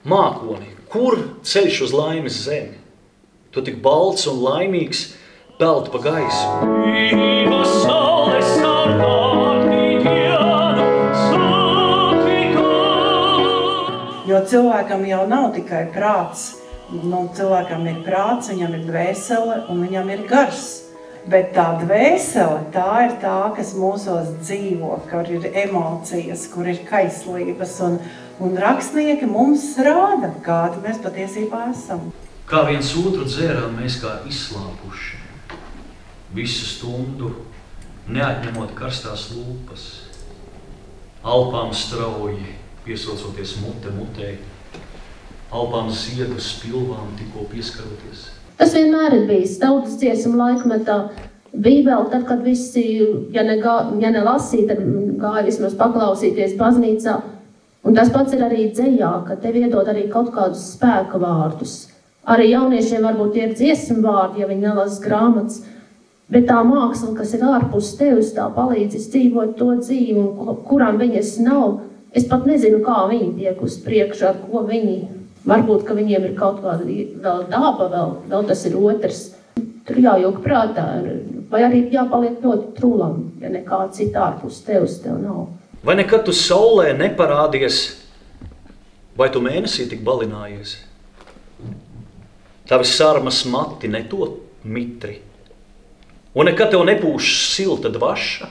Mākoni, kur ceļš uz laimes zemi? Tu tik balts un laimīgs peld pa gaisu. Jo cilvēkam jau nav tikai prāts. Cilvēkam ir prāts, viņam ir dvēsele un viņam ir gars. Bet tā dvēsele, tā ir tā, kas mūsos dzīvo, kur ir emocijas, kur ir kaislības. Un rakstnieki mums rāda, kādi mēs patiesībā esam. Kā viens otru dzērām mēs kā izslāpuši. Visu stundu neatņemot karstās lūpas. Alpām strauji piesocoties mutē. Alpām ziedu spilvām tikko pieskaroties. Tas vienmēr ir bijis tautas dziesmu laikmetā. Bībeli, tad, kad visi, ja ne lasīja, tad gāja vismaz paklausīties baznīcā. Un tas pats ir arī dzejā, ka tev iedod arī kaut kādus spēka vārdus. Arī jauniešiem varbūt ir dziesmu vārdi, ja viņi nelas grāmatas. Bet tā māksla, kas ir ārpus tevis, tā palīdz izdzīvot to dzīvi, un kuram viņas nav. Es pat nezinu, kā viņi tiek uz priekšu, ar ko viņi. Varbūt, ka viņiem ir kaut kāda vēl daba, vēl tas ir otrs. Tur jājūk prātā, vai arī jāpaliek ļoti trūlam, ja nekā cita ārpus tevis tev nav. Vai nekad tu saulē neparādies, vai tu mēnesī tik balinājies? Tavi sarmas mati netot mitri, un nekad tev nepūš silta dvaša?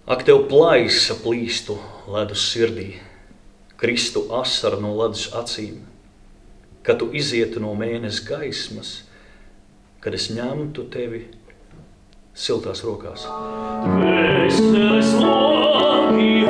Ak, tev plaisa plīstu ledus sirdī, kristu asara no ledus acīm, kad tu izietu no mēnesi gaismas, kad es ņemtu tevi siltās rokās. Dvēseles logi